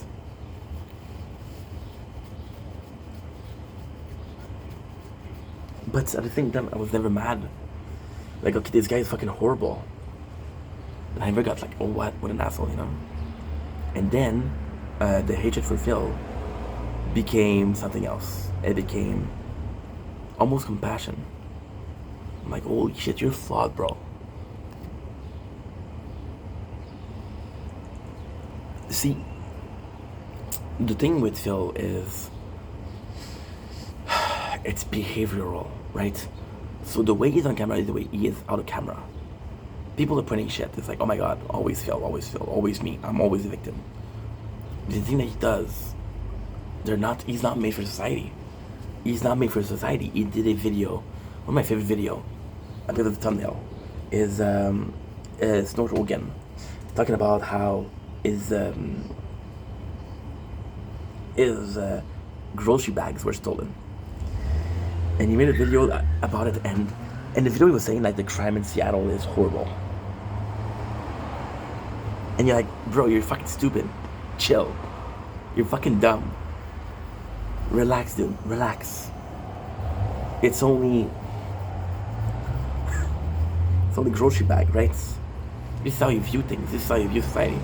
But at the same time, I was never mad. Like, okay, this guy is fucking horrible. And I never got like, oh, what an asshole, you know? And then the hatred for Phil became something else. It became almost compassion. I'm like, holy shit, you're flawed, bro. See, the thing with Phil is it's behavioral, right? So the way he's on camera is the way he is out of camera. People are putting shit. It's like, oh my god, always Phil, always me. I'm always the victim. The thing that he does, he's not made for society. He's not made for society. He did a video, one of my favorite video, I believe the thumbnail, is Snort Rogan, talking about how his grocery bags were stolen. And he made a video about it, and the video he was saying like the crime in Seattle is horrible. And you're like, bro, you're fucking stupid. Chill. You're fucking dumb. Relax, dude. Relax. It's only grocery bag, right? This is how you view things. This is how you view society.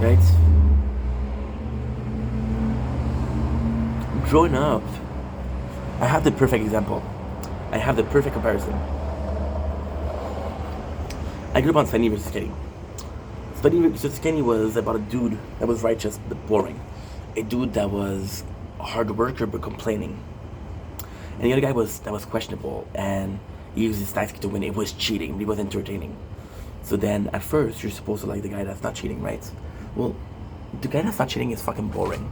Right? Growing up, I have the perfect example. I have the perfect comparison. I grew up on Spenny vs. Kenny. Spenny vs. Kenny was about a dude that was righteous but boring. A dude that was a hard worker but complaining. And the other guy that was questionable, and he used his tactic to win. It was cheating, but he was entertaining. So then at first you're supposed to like the guy that's not cheating, right? Well, the guy that's not cheating is fucking boring.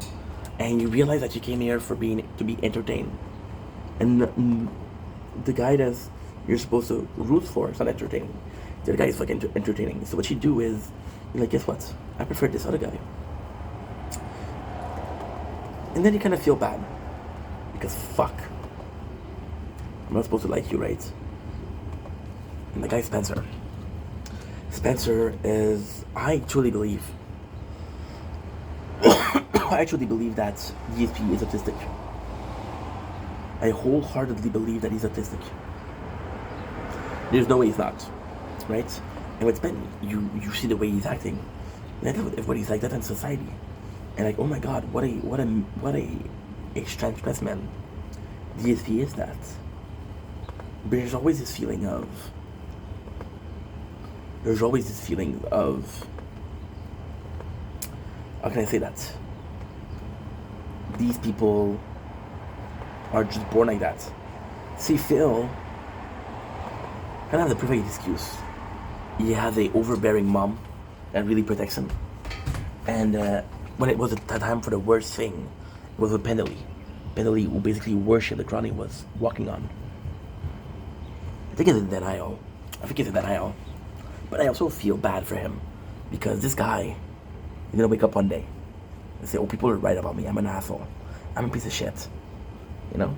And you realize that you came here to be entertained. And the guy that you're supposed to root for is not entertaining. The other guy is fucking entertaining. So what you do is, you're like, guess what? I prefer this other guy. And then you kind of feel bad. Because fuck. I'm not supposed to like you, right? And the guy Spencer. Spencer is, I truly believe that DSP is autistic. I wholeheartedly believe that he's autistic. There's no way he's not, right? And with Ben, you see the way he's acting. And everybody's like that in society. And like, oh my god, what a strange specimen. DSP is that. But there's always this feeling of how can I say that? These people are just born like that. See, Phil kind of have the perfect excuse. He has a overbearing mom that really protects him. And when it was the time for the worst thing, it was with Pendley. Pendley, who basically worshipped the ground he was walking on. I think he's in denial. But I also feel bad for him, because this guy is gonna wake up one day and say, oh, people are right about me. I'm an asshole. I'm a piece of shit. You know?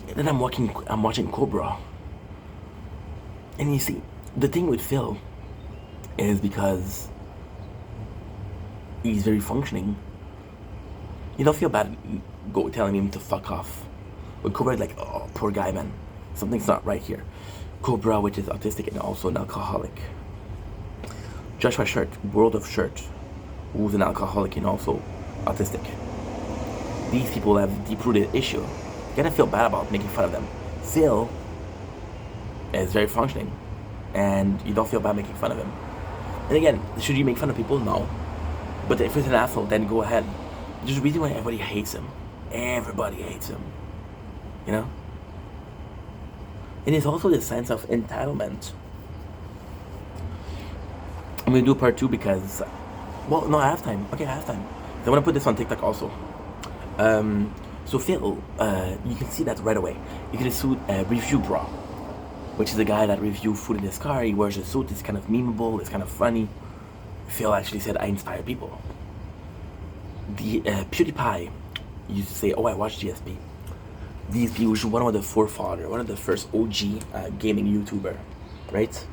And then I'm watching Cobra. And you see, the thing with Phil is because he's very functioning, you don't feel bad telling him to fuck off. But Cobra is like, oh, poor guy, man. Something's not right here. Cobra, which is autistic and also an alcoholic. Joshua Shirt, World of Shirt, who's an alcoholic and also autistic. These people have a deep-rooted issue. You gotta feel bad about making fun of them. Phil is very functioning, and you don't feel bad making fun of him. And again, should you make fun of people? No. But if he's an asshole, then go ahead. There's a reason why everybody hates him. Everybody hates him. You know? And it's also this sense of entitlement. I'm gonna do part 2 because, well, no, I have time. Okay, I have time. I want to put this on TikTok also. So Phil, you can see that right away. You can see Review Bra, which is a guy that reviews food in his car. He wears a suit. It's kind of memeable. It's kind of funny. Phil actually said, I inspire people. The PewDiePie used to say, oh, I watch GSP. DSP was one of the forefather, one of the first OG gaming YouTuber, right?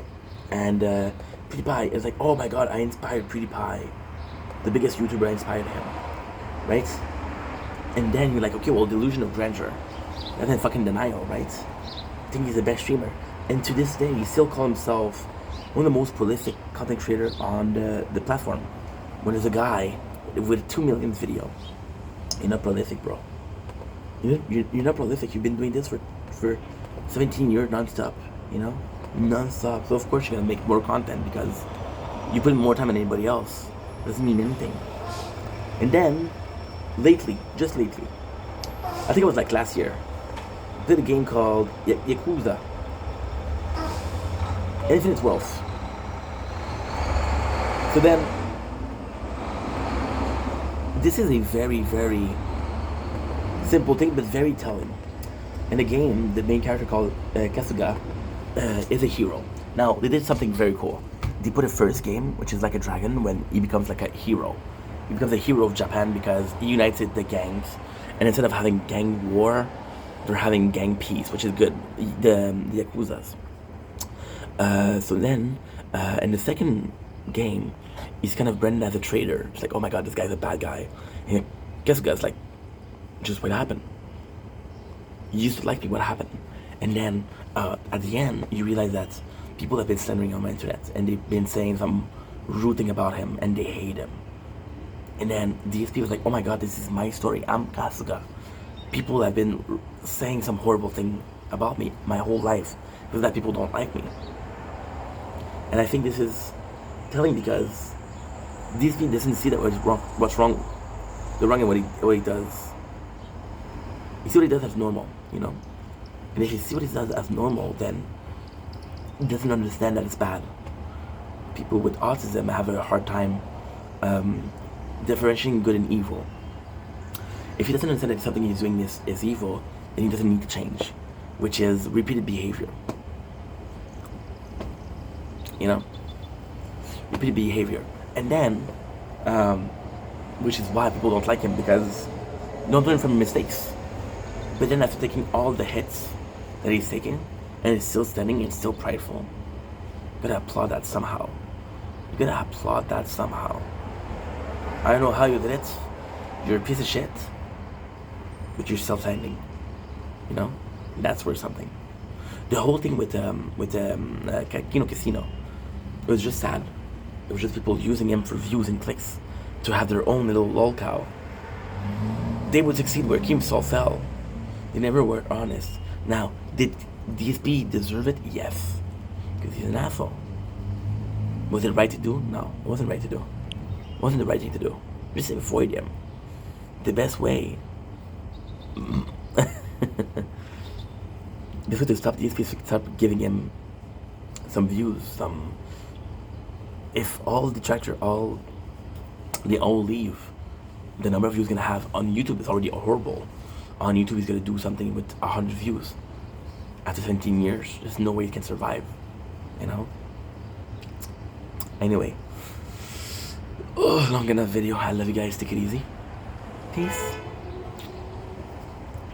And PewDiePie is like, oh my god, I inspired PewDiePie, the biggest YouTuber. I inspired him, right? And then you're like, okay, well, delusion of grandeur, and then fucking denial, right? I think he's the best streamer, and to this day, he still calls himself one of the most prolific content creators on the platform. When there's a guy with 2 million video, you're not prolific, bro. You're not prolific. You've been doing this for 17 years non-stop, you know? Non-stop. So of course you're gonna make more content because you put in more time than anybody else. Doesn't mean anything. And then, just lately, I think it was like last year, I played a game called Yakuza Infinite Wealth. So then, this is a very, very simple thing, but very telling. In the game, the main character called Kasuga is a hero. Now, they did something very cool. They put a first game, which is like a dragon, when he becomes like a hero. He becomes a hero of Japan because he unites the gangs. And instead of having gang war, they're having gang peace, which is good. The Yakuzas. So then, in the second game, he's kind of branded as a traitor. It's like, oh my god, this guy's a bad guy. And Kasuga's like, just what happened? You used to like me, what happened? And then at the end, you realize that people have been slandering him on the internet and they've been saying some rude thing about him and they hate him. And then these people are like, oh my god, this is my story. I'm Kasuga. People have been saying some horrible thing about me my whole life because that people don't like me. And I think this is telling because these people doesn't see that what's wrong, the wrong in what he does. You see what he does as normal, you know? And if you see what he does as normal, then he doesn't understand that it's bad. People with autism have a hard time differentiating good and evil. If he doesn't understand that something he's doing is evil, then he doesn't need to change, which is repeated behavior. You know? Repeated behavior. And then, which is why people don't like him, because they don't learn from mistakes. But then after taking all the hits that he's taking, and he's still standing and still prideful, you gotta applaud that somehow. You gotta applaud that somehow. I don't know how you did it. You're a piece of shit, but you're still standing. You know, that's worth something. The whole thing with Kino Casino, it was just sad. It was just people using him for views and clicks to have their own little lolcow. They would succeed where Kim Sol fell. They never were honest. Now, did DSP deserve it? Yes. Because he's an asshole. Was it right to do? No, it wasn't right to do. It wasn't the right thing to do. Just avoid him. The best way. The way to stop DSP is to stop giving him some views, some. If all detractor, they all leave, the number of views gonna have on YouTube is already horrible. On YouTube, he's gonna do something with 100 views. After 17 years, there's no way he can survive. You know. Anyway, long enough video. I love you guys. Take it easy. Peace.